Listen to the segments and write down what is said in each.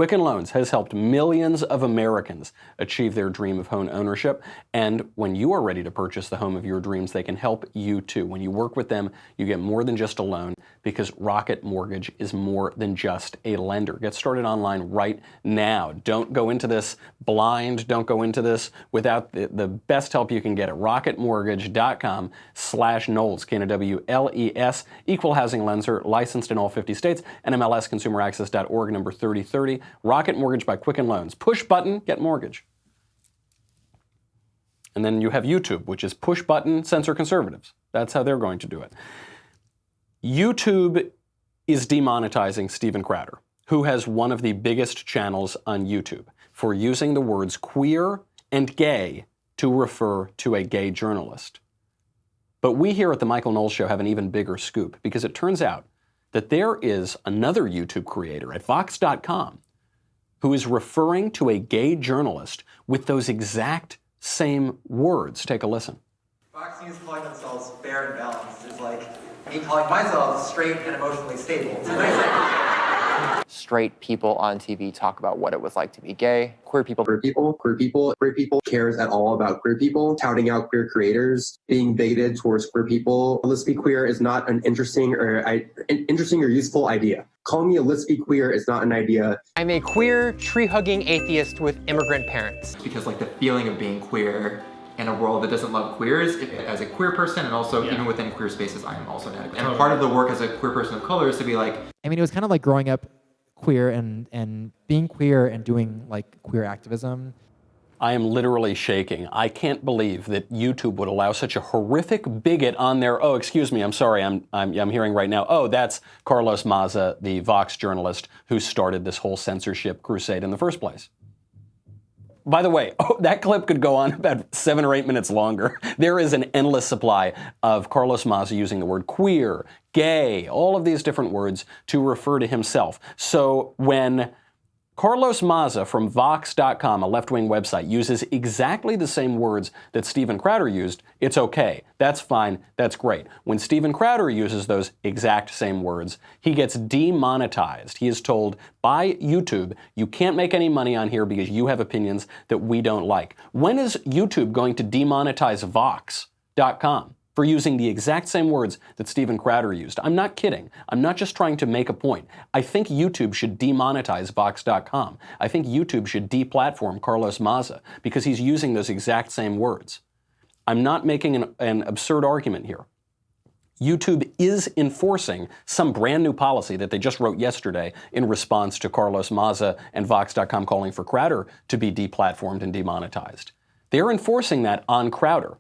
Quicken Loans has helped millions of Americans achieve their dream of home ownership. And when you are ready to purchase the home of your dreams, they can help you too. When you work with them, you get more than just a loan, because Rocket Mortgage is more than just a lender. Get started online right now. Don't go into this blind. Don't go into this without the best help you can get at rocketmortgage.com/Knowles, Knowles, equal housing lender, licensed in all 50 states, NMLS consumeraccess.org, number 3030. Rocket Mortgage by Quicken Loans. Push button, get mortgage. And then you have YouTube, which is push button, censor conservatives. That's how they're going to do it. YouTube is demonetizing Steven Crowder, who has one of the biggest channels on YouTube, for using the words queer and gay to refer to a gay journalist. But we here at the Michael Knowles Show have an even bigger scoop, because it turns out that there is another YouTube creator at Vox.com who is referring to a gay journalist with those exact same words. Take a listen. Vox News calling themselves fair and balanced is like me calling myself straight and emotionally stable. It's a nice Straight people on TV talk about what it was like to be gay. Queer people cares at all about queer people, touting out queer creators, being bigoted towards queer people. Let's be queer is not an interesting or useful idea. Calling me a let's be queer is not an idea. I'm a queer, tree-hugging atheist with immigrant parents. Because like the feeling of being queer in a world that doesn't love queers, as a queer person, and also even within queer spaces, I am also an addict. And part of the work as a queer person of color is to be like, I mean, it was kind of like growing up queer and being queer and doing like queer activism. I am literally shaking. I can't believe that YouTube would allow such a horrific bigot on their, oh, excuse me, I'm sorry, I'm hearing right now, oh, that's Carlos Maza, the Vox journalist who started this whole censorship crusade in the first place. By the way, that clip could go on about 7 or 8 minutes longer. There is an endless supply of Carlos Maza using the word queer, gay, all of these different words to refer to himself. So when Carlos Maza from Vox.com, a left-wing website, uses exactly the same words that Steven Crowder used, it's okay. That's fine. That's great. When Steven Crowder uses those exact same words, he gets demonetized. He is told by YouTube, you can't make any money on here because you have opinions that we don't like. When is YouTube going to demonetize Vox.com? For using the exact same words that Steven Crowder used? I'm not kidding. I'm not just trying to make a point. I think YouTube should demonetize Vox.com. I think YouTube should deplatform Carlos Maza because he's using those exact same words. I'm not making an absurd argument here. YouTube is enforcing some brand new policy that they just wrote yesterday in response to Carlos Maza and Vox.com calling for Crowder to be deplatformed and demonetized. They're enforcing that on Crowder.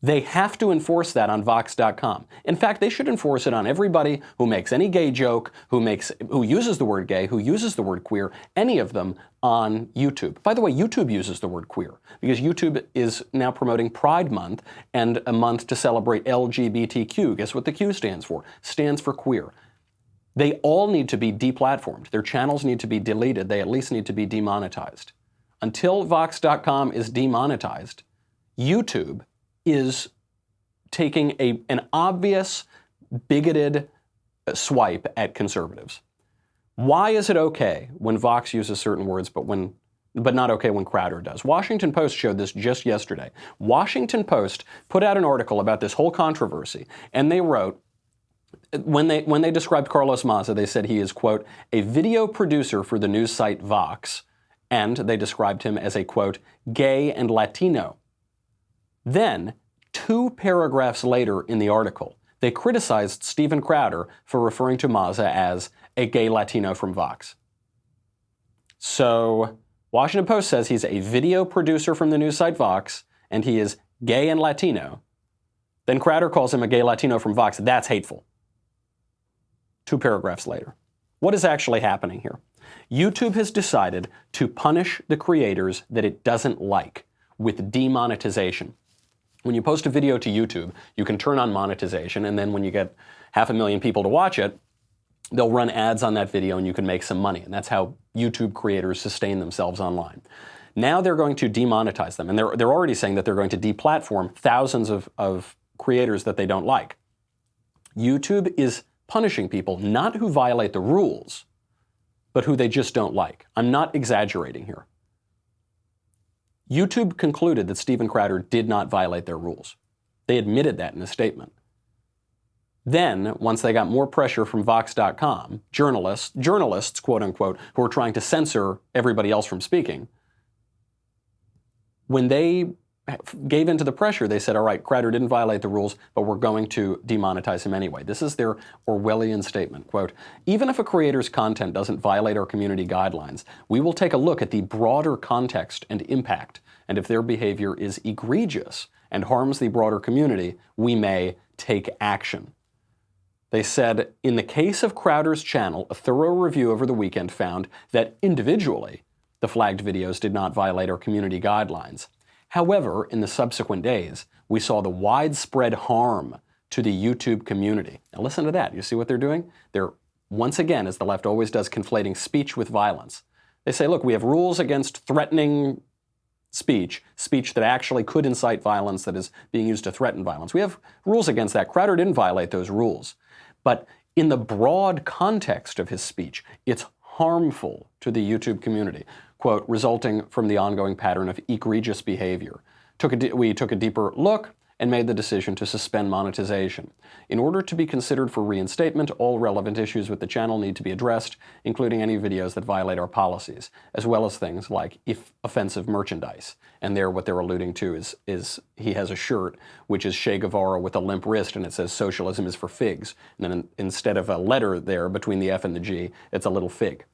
They have to enforce that on Vox.com. In fact, they should enforce it on everybody who makes any gay joke, who uses the word gay, who uses the word queer, any of them on YouTube. By the way, YouTube uses the word queer because YouTube is now promoting Pride Month and a month to celebrate LGBTQ. Guess what the Q stands for? Stands for queer. They all need to be deplatformed. Their channels need to be deleted. They at least need to be demonetized. Until Vox.com is demonetized, YouTube is taking an obvious bigoted swipe at conservatives. Why is it okay when Vox uses certain words, but not okay when Crowder does? Washington Post showed this just yesterday. Washington Post put out an article about this whole controversy, and they wrote, when they described Carlos Maza, they said he is, quote, a video producer for the news site Vox, and they described him as a, quote, gay and Latino. Then, 2 paragraphs later in the article, they criticized Steven Crowder for referring to Maza as a gay Latino from Vox. So, Washington Post says he's a video producer from the news site Vox, and he is gay and Latino. Then Crowder calls him a gay Latino from Vox. That's hateful. 2 paragraphs later. What is actually happening here? YouTube has decided to punish the creators that it doesn't like with demonetization. When you post a video to YouTube, you can turn on monetization, and then when you get 500,000 people to watch it, they'll run ads on that video and you can make some money. And that's how YouTube creators sustain themselves online. Now they're going to demonetize them, and they're already saying that they're going to deplatform thousands of creators that they don't like. YouTube is punishing people not who violate the rules, but who they just don't like. I'm not exaggerating here. YouTube concluded that Steven Crowder did not violate their rules. They admitted that in a statement. Then, once they got more pressure from Vox.com, journalists, quote unquote, who were trying to censor everybody else from speaking, when they gave into the pressure, they said, all right, Crowder didn't violate the rules, but we're going to demonetize him anyway. This is their Orwellian statement, quote, even if a creator's content doesn't violate our community guidelines, we will take a look at the broader context and impact, and if their behavior is egregious and harms the broader community, we may take action. They said, in the case of Crowder's channel, a thorough review over the weekend found that individually, the flagged videos did not violate our community guidelines. However, in the subsequent days, we saw the widespread harm to the YouTube community. Now listen to that. You see what they're doing? They're, once again, as the left always does, conflating speech with violence. They say, look, we have rules against threatening speech that actually could incite violence, that is being used to threaten violence. We have rules against that. Crowder didn't violate those rules. But in the broad context of his speech, it's harmful to the YouTube community, quote, resulting from the ongoing pattern of egregious behavior. We took a deeper look and made the decision to suspend monetization. In order to be considered for reinstatement, all relevant issues with the channel need to be addressed, including any videos that violate our policies, as well as things like offensive merchandise. And there, what they're alluding to is he has a shirt which is Che Guevara with a limp wrist, and it says socialism is for figs. And then instead of a letter there between the F and the G, it's a little fig.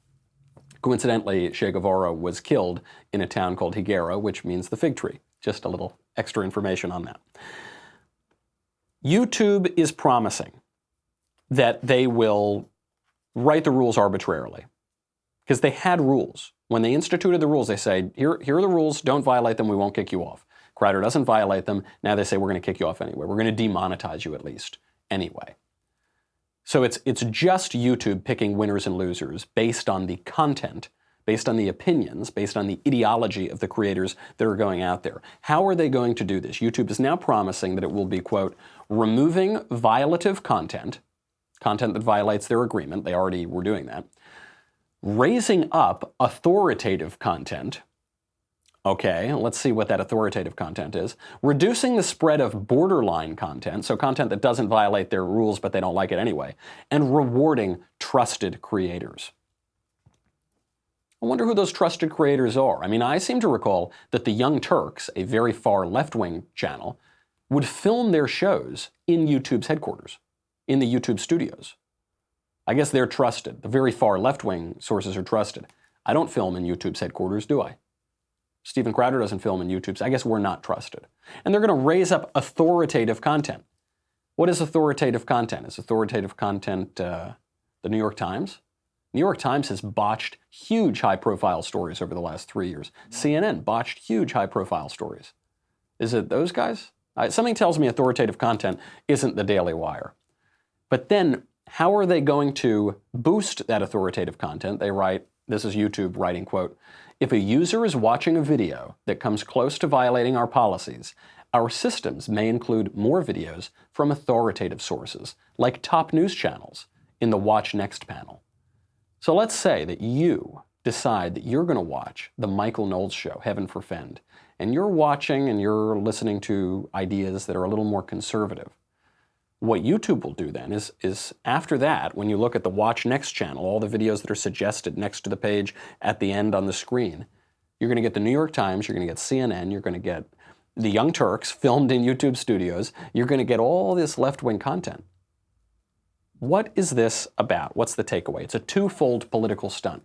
Coincidentally, Che Guevara was killed in a town called Higuera, which means the fig tree. Just a little extra information on that. YouTube is promising that they will write the rules arbitrarily, because they had rules. When they instituted the rules, they say, here are the rules, don't violate them, we won't kick you off. Crowder doesn't violate them, now they say we're going to kick you off anyway. We're going to demonetize you at least anyway. So it's just YouTube picking winners and losers based on the content, based on the opinions, based on the ideology of the creators that are going out there. How are they going to do this? YouTube is now promising that it will be, quote, removing violative content that violates their agreement. They already were doing that. Raising up authoritative content. Okay, let's see what that authoritative content is. Reducing the spread of borderline content, so content that doesn't violate their rules but they don't like it anyway. And rewarding trusted creators. I wonder who those trusted creators are. I mean, I seem to recall that the Young Turks, a very far left-wing channel, would film their shows in YouTube's headquarters, in the YouTube studios. I guess they're trusted. The very far left-wing sources are trusted. I don't film in YouTube's headquarters, do I? Steven Crowder doesn't film in YouTube's. I guess we're not trusted. And they're going to raise up authoritative content. What is authoritative content? Is authoritative content the New York Times? New York Times has botched huge high-profile stories over the last 3 years. CNN botched huge high-profile stories. Is it those guys? Something tells me authoritative content isn't the Daily Wire. But then, how are they going to boost that authoritative content? They write, this is YouTube writing, quote, if a user is watching a video that comes close to violating our policies, our systems may include more videos from authoritative sources, like top news channels, in the Watch Next panel. So let's say that you decide that you're going to watch the Michael Knowles show, Heaven Forfend, and you're watching and you're listening to ideas that are a little more conservative. What YouTube will do then is after that, when you look at the Watch Next channel, all the videos that are suggested next to the page at the end on the screen, you're going to get the New York Times, you're going to get CNN, you're going to get the Young Turks filmed in YouTube studios, you're going to get all this left-wing content. What is this about? What's the takeaway? It's a twofold political stunt.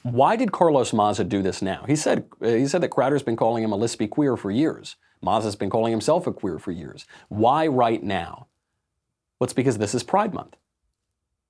Why did Carlos Maza do this now? He said that Crowder's been calling him a lispy queer for years. Maza's been calling himself a queer for years. Why right now? Well, it's because this is Pride Month.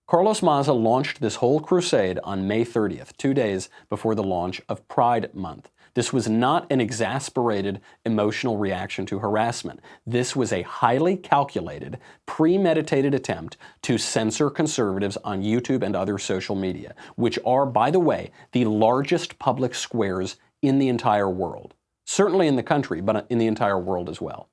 Carlos Maza launched this whole crusade on May 30th, 2 days before the launch of Pride Month. This was not an exasperated, emotional reaction to harassment. This was a highly calculated, premeditated attempt to censor conservatives on YouTube and other social media, which are, by the way, the largest public squares in the entire world. Certainly in the country, but in the entire world as well.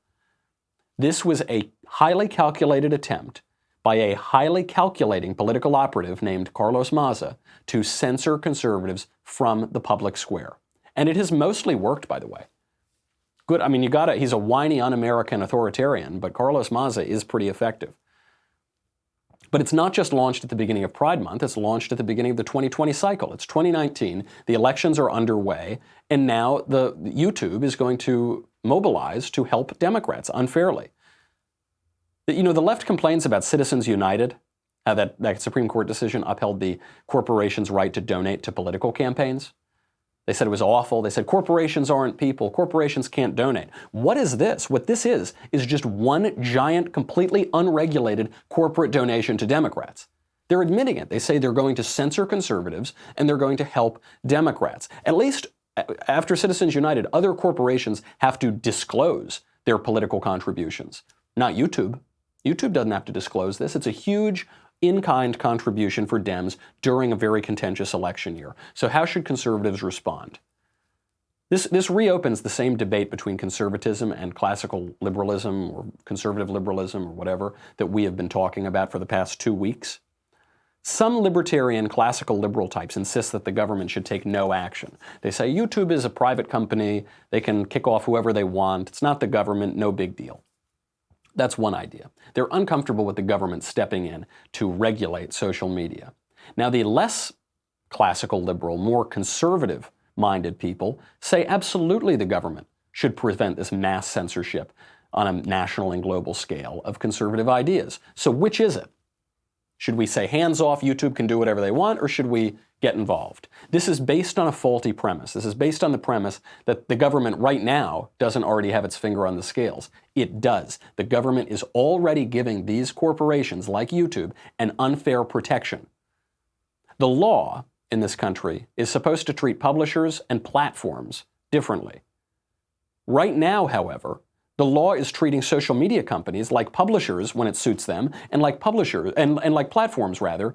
This was a highly calculated attempt by a highly calculating political operative named Carlos Maza to censor conservatives from the public square. And it has mostly worked, by the way. Good, I mean, he's a whiny, un-American authoritarian, but Carlos Maza is pretty effective. But it's not just launched at the beginning of Pride Month, it's launched at the beginning of the 2020 cycle. It's 2019, the elections are underway, and now the YouTube is going to mobilize to help Democrats unfairly. You know, the left complains about Citizens United, how that Supreme Court decision upheld the corporation's right to donate to political campaigns. They said it was awful. They said corporations aren't people. Corporations can't donate. What is this? What this is just one giant, completely unregulated corporate donation to Democrats. They're admitting it. They say they're going to censor conservatives and they're going to help Democrats. At least after Citizens United, other corporations have to disclose their political contributions. Not YouTube. YouTube doesn't have to disclose this. It's a huge in-kind contribution for Dems during a very contentious election year. So how should conservatives respond? This reopens the same debate between conservatism and classical liberalism or conservative liberalism or whatever that we have been talking about for the past 2 weeks. Some libertarian classical liberal types insist that the government should take no action. They say YouTube is a private company, they can kick off whoever they want, it's not the government, no big deal. That's one idea. They're uncomfortable with the government stepping in to regulate social media. Now, the less classical liberal, more conservative-minded people say absolutely the government should prevent this mass censorship on a national and global scale of conservative ideas. So which is it? Should we say hands off, YouTube can do whatever they want, or should we get involved? This is based on a faulty premise. This is based on the premise that the government right now doesn't already have its finger on the scales. It does. The government is already giving these corporations like YouTube an unfair protection. The law in this country is supposed to treat publishers and platforms differently. Right now, however, the law is treating social media companies like publishers when it suits them, and like publishers and like platforms rather,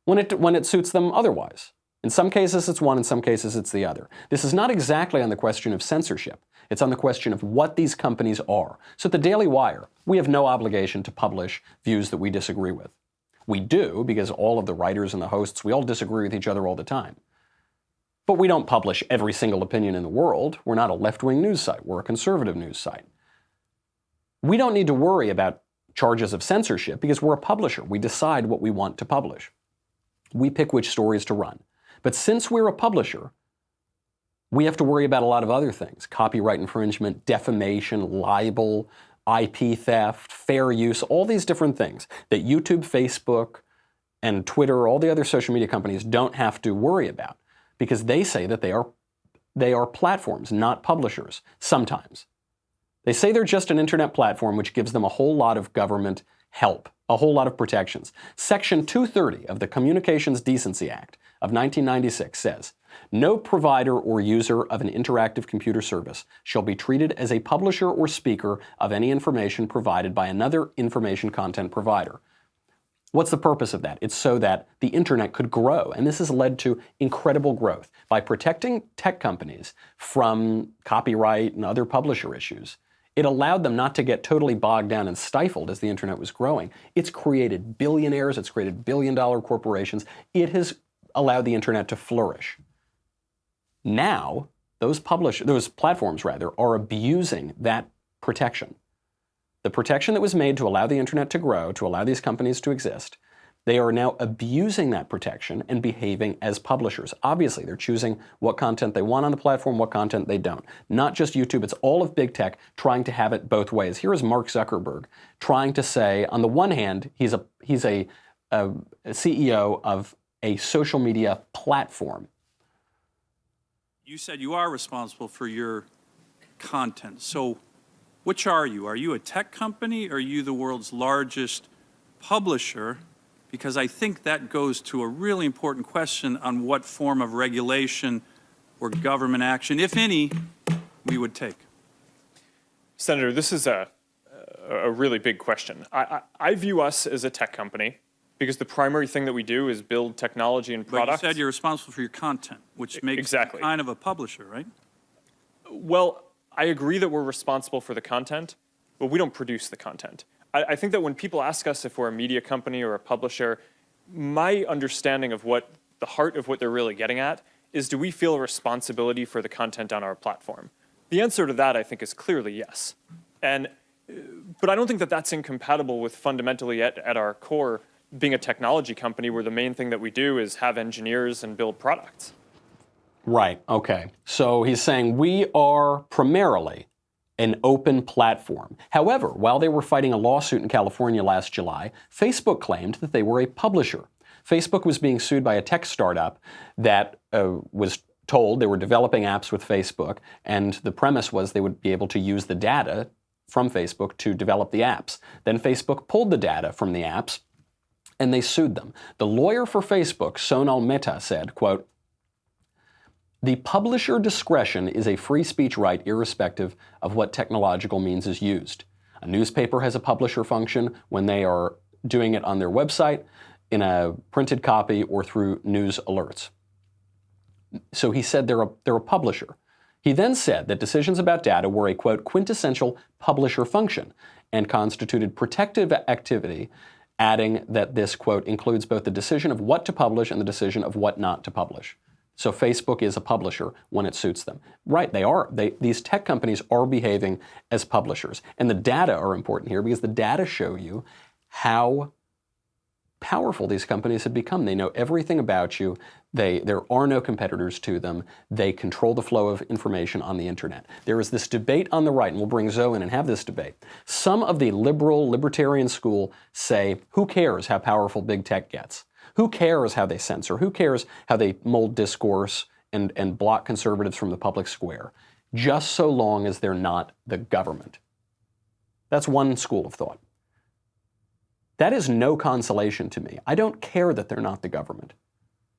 when it suits them otherwise. In some cases it's one, in some cases it's the other. This is not exactly on the question of censorship. It's on the question of what these companies are. So at the Daily Wire, we have no obligation to publish views that we disagree with. We do, because all of the writers and the hosts, we all disagree with each other all the time. But we don't publish every single opinion in the world. We're not a left-wing news site. We're a conservative news site. We don't need to worry about charges of censorship because we're a publisher. We decide what we want to publish. We pick which stories to run. But since we're a publisher, we have to worry about a lot of other things: copyright infringement, defamation, libel, IP theft, fair use, all these different things that YouTube, Facebook, and Twitter, all the other social media companies don't have to worry about because they say that they are platforms, not publishers, sometimes. They say they're just an internet platform which gives them a whole lot of government help, a whole lot of protections. Section 230 of the Communications Decency Act of 1996 says, "No provider or user of an interactive computer service shall be treated as a publisher or speaker of any information provided by another information content provider." What's the purpose of that? It's so that the internet could grow, and this has led to incredible growth. By protecting tech companies from copyright and other publisher issues, it allowed them not to get totally bogged down and stifled as the internet was growing. It's created billionaires, it's created billion-dollar corporations. It has allowed the internet to flourish. Now, those platforms are abusing that protection. The protection that was made to allow the internet to grow, to allow these companies to exist, they are now abusing that protection and behaving as publishers. Obviously, they're choosing what content they want on the platform, what content they don't. Not just YouTube, it's all of big tech trying to have it both ways. Here is Mark Zuckerberg trying to say, on the one hand, he's a CEO of a social media platform. You said you are responsible for your content. So which are you? Are you a tech company or are you the world's largest publisher? Because I think that goes to a really important question on what form of regulation or government action, if any, we would take. Senator, this is a really big question. I view us as a tech company because the primary thing that we do is build technology and products. But you said you're responsible for your content, which makes you kind of a publisher, right? Well, I agree that we're responsible for the content, but we don't produce the content. I think that when people ask us if we're a media company or a publisher, my understanding of what the heart of what they're really getting at is, do we feel a responsibility for the content on our platform? The answer to that, I think, is clearly yes. But I don't think that that's incompatible with fundamentally at our core being a technology company where the main thing that we do is have engineers and build products. Right, okay. So he's saying we are primarily an open platform. However, while they were fighting a lawsuit in California last July, Facebook claimed that they were a publisher. Facebook was being sued by a tech startup that was told they were developing apps with Facebook, and the premise was they would be able to use the data from Facebook to develop the apps. Then Facebook pulled the data from the apps, and they sued them. The lawyer for Facebook, Sonal Mehta, said, quote, "The publisher discretion is a free speech right irrespective of what technological means is used. A newspaper has a publisher function when they are doing it on their website, in a printed copy, or through news alerts." So he said they're a publisher. He then said that decisions about data were a, quote, "quintessential publisher function," and constituted protective activity, adding that this, quote, "includes both the decision of what to publish and the decision of what not to publish." So Facebook is a publisher when it suits them. Right, they are. These tech companies are behaving as publishers. And the data are important here because the data show you how powerful these companies have become. They know everything about you. There are no competitors to them. They control the flow of information on the internet. There is this debate on the right, and we'll bring Zoe in and have this debate. Some of the libertarian school say, who cares how powerful big tech gets? Who cares how they censor? Who cares how they mold discourse and block conservatives from the public square? Just so long as they're not the government. That's one school of thought. That is no consolation to me. I don't care that they're not the government.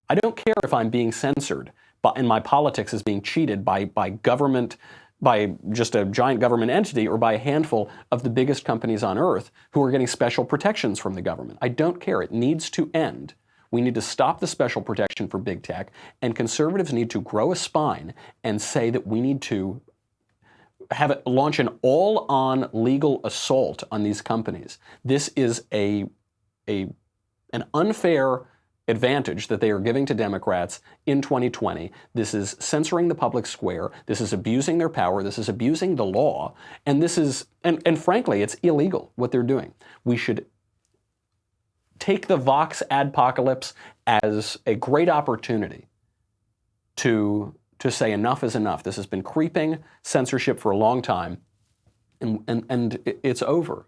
I don't care if I'm being censored and my politics is being cheated by government, by just a giant government entity, or by a handful of the biggest companies on earth who are getting special protections from the government. I don't care. It needs to end. We need to stop the special protection for big tech, and conservatives need to grow a spine and say that we need to launch an all-on legal assault on these companies. This is an unfair advantage that they are giving to Democrats in 2020. This is censoring the public square. This is abusing their power. This is abusing the law. And this is, and frankly, it's illegal what they're doing. We should take the Vox adpocalypse as a great opportunity to say enough is enough. This has been creeping censorship for a long time, and it's over.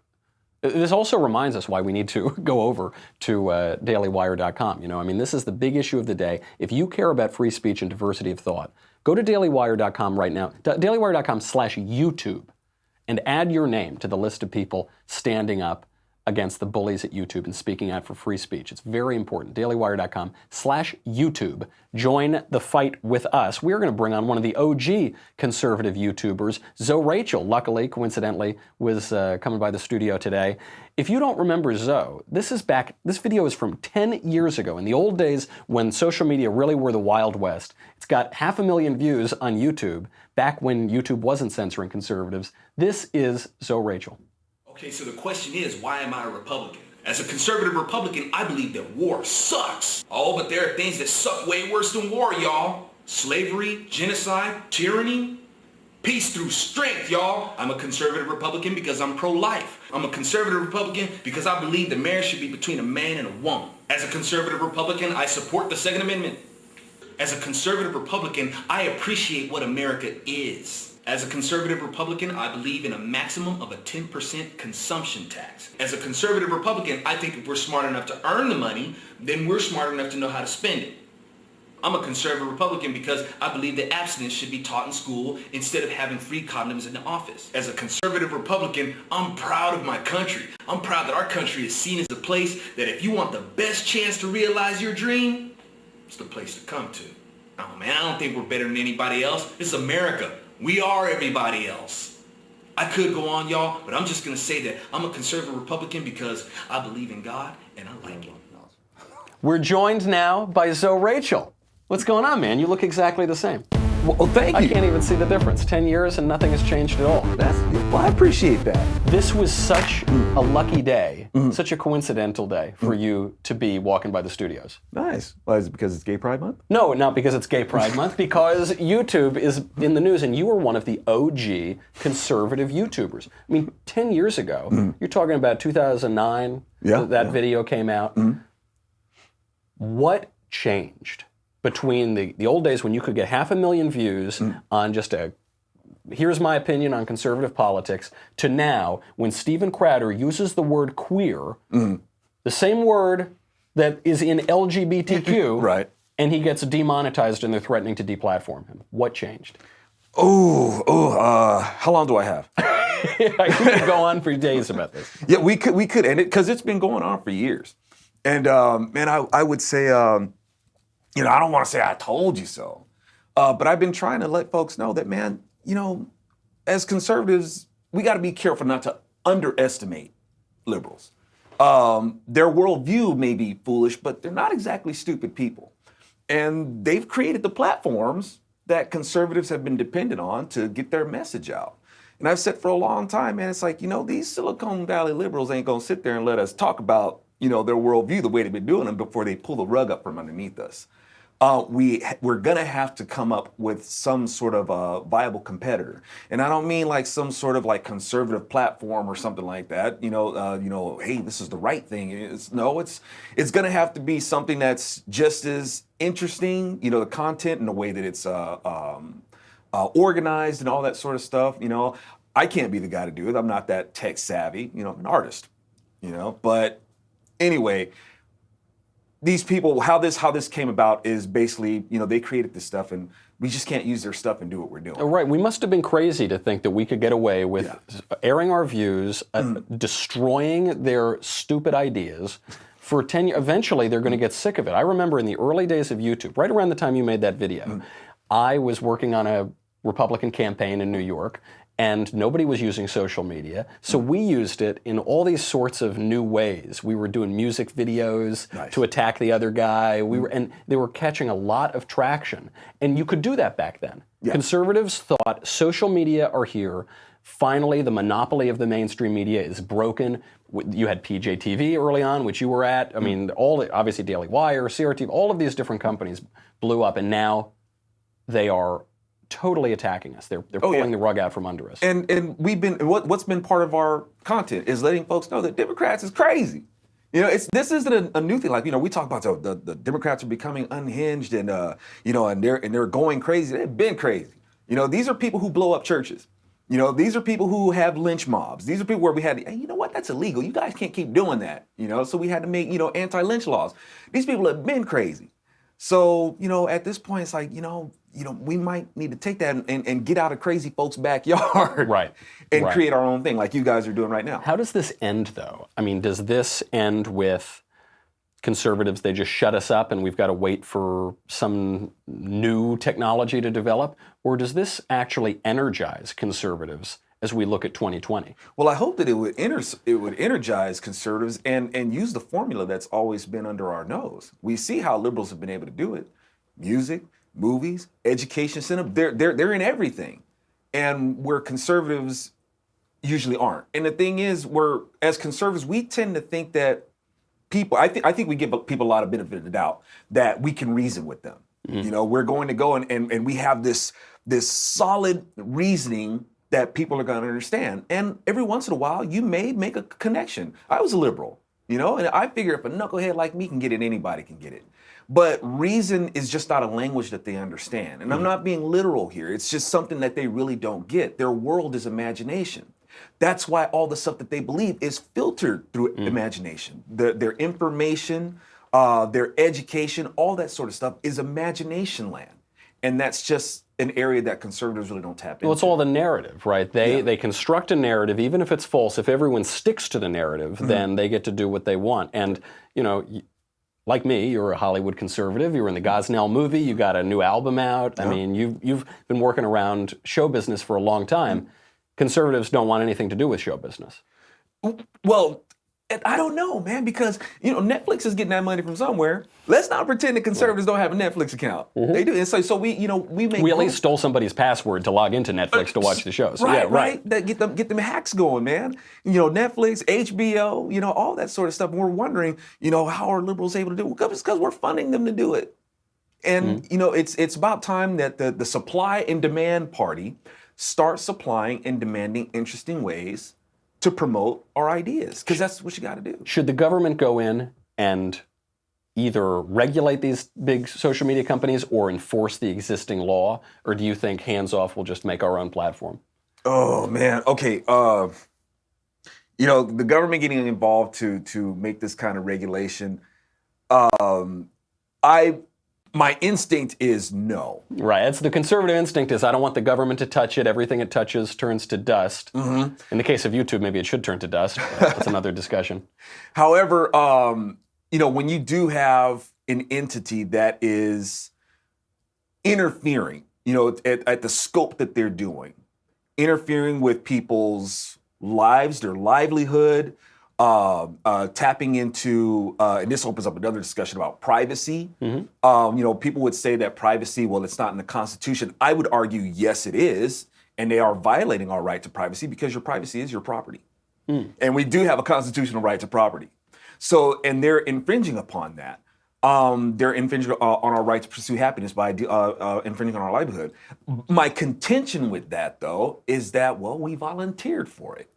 This also reminds us why we need to go over to dailywire.com. You know, I mean, this is the big issue of the day. If you care about free speech and diversity of thought, go to dailywire.com right now, dailywire.com/YouTube, and add your name to the list of people standing up against the bullies at YouTube and speaking out for free speech. It's very important. dailywire.com/YouTube. Join the fight with us. We're going to bring on one of the OG conservative YouTubers, Zoe Rachel. Luckily, coincidentally, was coming by the studio today. If you don't remember Zoe, this video is from 10 years ago, in the old days when social media really were the Wild West. It's got 500,000 views on YouTube, back when YouTube wasn't censoring conservatives. This is Zoe Rachel. Okay, so the question is, why am I a Republican? As a conservative Republican, I believe that war sucks. Oh, but there are things that suck way worse than war, y'all. Slavery, genocide, tyranny. Peace through strength, y'all. I'm a conservative Republican because I'm pro-life. I'm a conservative Republican because I believe that marriage should be between a man and a woman. As a conservative Republican, I support the Second Amendment. As a conservative Republican, I appreciate what America is. As a conservative Republican, I believe in a maximum of a 10% consumption tax. As a conservative Republican, I think if we're smart enough to earn the money, then we're smart enough to know how to spend it. I'm a conservative Republican because I believe that abstinence should be taught in school instead of having free condoms in the office. As a conservative Republican, I'm proud of my country. I'm proud that our country is seen as a place that if you want the best chance to realize your dream, it's the place to come to. Oh man, I don't think we're better than anybody else. It's America. We are everybody else. I could go on, y'all, but I'm just going to say that I'm a conservative Republican because I believe in God and I like it. We're joined now by Zoe Rachel. What's going on, man? You look exactly the same. Well, thank you. I can't even see the difference. 10 years and nothing has changed at all. Well, I appreciate that. This was such a lucky day, such a coincidental day for you to be walking by the studios. Nice. Well, is it because it's Gay Pride Month? No, not because it's Gay Pride Month, because YouTube is in the news, and you were one of the OG conservative YouTubers. I mean, 10 years ago, you're talking about 2009, that video came out. What changed between the old days when you could get 500,000 views on just here's my opinion on conservative politics, to now when Steven Crowder uses the word queer, the same word that is in LGBTQ, right, and he gets demonetized and they're threatening to deplatform him? What changed? How long do I have? I could go on for days about this. Yeah, we could end it because it's been going on for years. And man, I would say, I don't want to say I told you so, but I've been trying to let folks know that, man, as conservatives, we got to be careful not to underestimate liberals. Their worldview may be foolish, but they're not exactly stupid people. And they've created the platforms that conservatives have been dependent on to get their message out. And I've said for a long time, man, it's like, these Silicon Valley liberals ain't going to sit there and let us talk about, their worldview the way they've been doing them before they pull the rug up from underneath us. We're going to have to come up with some sort of a viable competitor. And I don't mean like some sort of like conservative platform or something like that, hey, this is the right thing. It's going to have to be something that's just as interesting, the content and the way that it's organized and all that sort of stuff. I can't be the guy to do it. I'm not that tech savvy, I'm an artist, but anyway, these people, how this came about is basically, they created this stuff and we just can't use their stuff and do what we're doing. Right. We must have been crazy to think that we could get away with airing our views, destroying their stupid ideas for 10 years. Eventually, they're going to get sick of it. I remember in the early days of YouTube, right around the time you made that video, I was working on a Republican campaign in New York, and nobody was using social media. So we used it in all these sorts of new ways. We were doing music videos to attack the other guy. And they were catching a lot of traction. And you could do that back then. Yeah. Conservatives thought social media are here. Finally, the monopoly of the mainstream media is broken. You had PJTV early on, which you were at. I mean, obviously Daily Wire, CRT, all of these different companies blew up, and now they are totally attacking us. They're pulling the rug out from under us. And we've been, what's been part of our content is letting folks know that Democrats is crazy. This isn't a new thing. Like, we talk about the Democrats are becoming unhinged and and they're going crazy. They've been crazy. These are people who blow up churches. These are people who have lynch mobs. These are people where we had, hey, you know what? That's illegal. You guys can't keep doing that. So we had to make, anti-lynch laws. These people have been crazy. So, at this point, it's like, we might need to take that and get out of crazy folks' backyard, and create our own thing, like you guys are doing right now. How does this end, though? I mean, does this end with conservatives? They just shut us up, and we've got to wait for some new technology to develop, or does this actually energize conservatives as we look at 2020? Well, I hope that it would energize conservatives and use the formula that's always been under our nose. We see how liberals have been able to do it: music, movies, education center. They're in everything, and where conservatives usually aren't. And the thing is, as conservatives, we tend to think that people. I think we give people a lot of benefit of the doubt that we can reason with them. We're going to go and we have this solid reasoning that people are going to understand. And every once in a while, you may make a connection. I was a liberal, and I figure if a knucklehead like me can get it, anybody can get it. But reason is just not a language that they understand. And I'm not being literal here. It's just something that they really don't get. Their world is imagination. That's why all the stuff that they believe is filtered through imagination. Their information, their education, all that sort of stuff is imagination land. And that's just an area that conservatives really don't tap into. Well, it's all the narrative, right? They construct a narrative, even if it's false. If everyone sticks to the narrative, then they get to do what they want. And, like me, you're a Hollywood conservative. You were in the Gosnell movie. You got a new album out. I mean, you've been working around show business for a long time. Conservatives don't want anything to do with show business. Well, I don't know, man, because Netflix is getting that money from somewhere. Let's not pretend that conservatives don't have a Netflix account. They do, and so we make. We at least stole somebody's password to log into Netflix to watch the shows. Right, Yeah, right. That get them hacks going, man. Netflix, HBO, all that sort of stuff. And we're wondering, how are liberals able to do it? It's because we're funding them to do it. And it's about time that the supply and demand party starts supplying and demanding interesting ways to promote our ideas, because that's what you got to do. Should the government go in and either regulate these big social media companies or enforce the existing law, or do you think hands off will just make our own platform? Oh man, okay. The government getting involved to make this kind of regulation, my instinct is no. Right. It's the conservative instinct is I don't want the government to touch it. Everything it touches turns to dust. In the case of YouTube, maybe it should turn to dust. That's another discussion. However, when you do have an entity that is interfering, at the scope that they're doing, interfering with people's lives, their livelihood, tapping into, and this opens up another discussion about privacy. People would say that privacy, well, it's not in the Constitution. I would argue, yes, it is. And they are violating our right to privacy because your privacy is your property. And we do have a constitutional right to property. So, and they're infringing upon that. They're infringing on our right to pursue happiness by infringing on our livelihood. My contention with that, though, is that, well, we volunteered for it.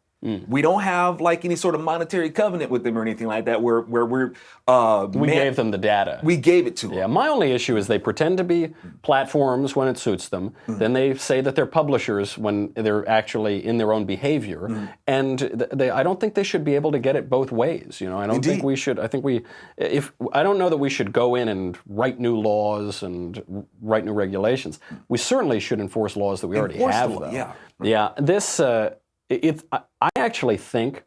We don't have like any sort of monetary covenant with them or anything like that where we're... we gave them the data. We gave it to them. Yeah, my only issue is they pretend to be platforms when it suits them. Then they say that they're publishers when they're actually in their own behavior. And I don't think they should be able to get it both ways. I don't think we should. I don't know that we should go in and write new laws and write new regulations. We certainly should enforce laws that we already have, though. Yeah. Yeah, this... I actually think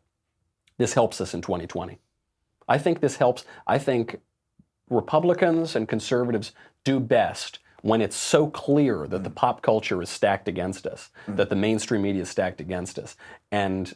this helps us in 2020. I think this helps. I think Republicans and conservatives do best when it's so clear that the pop culture is stacked against us, that the mainstream media is stacked against us. And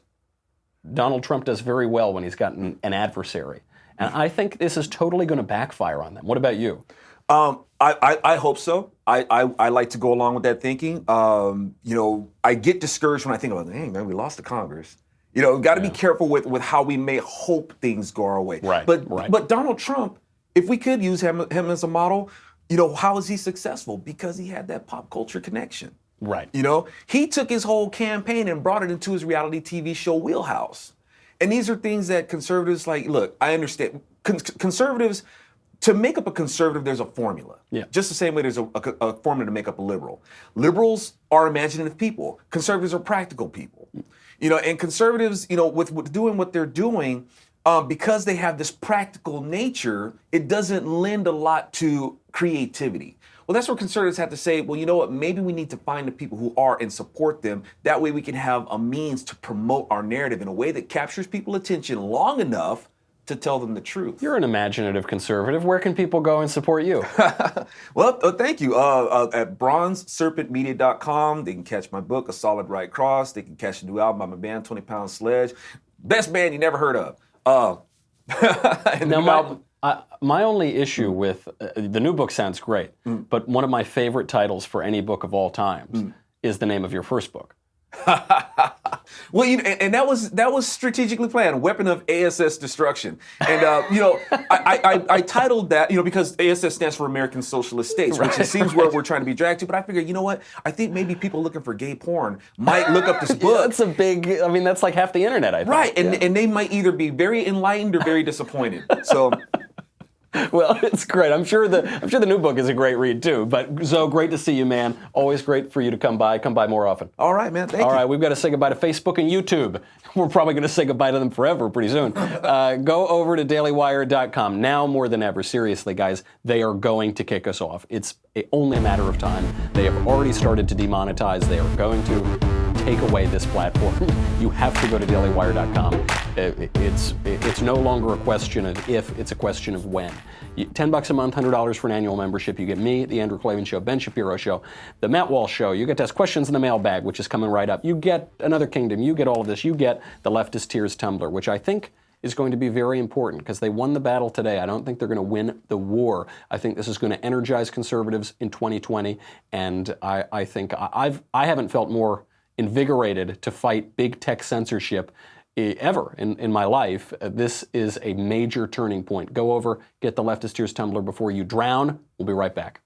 Donald Trump does very well when he's got an adversary. And I think this is totally going to backfire on them. What about you? I hope so. I like to go along with that thinking. I get discouraged when I think about, dang, man, we lost to Congress. We've got to be careful with how we may hope things go our way. Right. But Donald Trump, if we could use him as a model, how is he successful? Because he had that pop culture connection. Right. He took his whole campaign and brought it into his reality TV show wheelhouse. And these are things that conservatives look, I understand. Conservatives, to make up a conservative, there's a formula. Yeah. Just the same way there's a formula to make up a liberal. Liberals are imaginative people. Conservatives are practical people. And conservatives, with doing what they're doing, because they have this practical nature, it doesn't lend a lot to creativity. Well, that's where conservatives have to say, well, you know what, maybe we need to find the people who are and support them. That way we can have a means to promote our narrative in a way that captures people's attention long enough to tell them the truth. You're an imaginative conservative. Where can people go and support you? Well, thank you. At bronzeserpentmedia.com, they can catch my book, A Solid Right Cross. They can catch a new album by my band, 20 Pound Sledge. Best band you never heard of. Now, my only issue with the new book sounds great, but one of my favorite titles for any book of all times is the name of your first book. Well, and that was strategically planned, Weapon of ASS Destruction. And I titled that, because ASS stands for American Socialist States, which it seems where we're trying to be dragged to. But I figured, you know what? I think maybe people looking for gay porn might look up this book. That's a big. That's like half the internet, I think. Right, and they might either be very enlightened or very disappointed. So. Well, it's great. I'm sure the new book is a great read too. But Zoe, great to see you, man. Always great for you to come by. Come by more often. All right, man. Thank you. All right, we've got to say goodbye to Facebook and YouTube. We're probably going to say goodbye to them forever pretty soon. Go over to dailywire.com now more than ever. Seriously, guys, they are going to kick us off. It's only a matter of time. They have already started to demonetize. They are going to take away this platform. You have to go to dailywire.com. It's no longer a question of if, it's a question of when. $10 a month, $100 for an annual membership. You get me, The Andrew Klavan Show, Ben Shapiro Show, The Matt Walsh Show. You get to ask questions in the mailbag, which is coming right up. You get Another Kingdom. You get all of this. You get the Leftist Tears Tumblr, which I think is going to be very important because they won the battle today. I don't think they're going to win the war. I think this is going to energize conservatives in 2020, and I think I haven't felt more invigorated to fight big tech censorship ever in my life. This is a major turning point. Go over, get the Leftist Tears Tumblr before you drown. We'll be right back.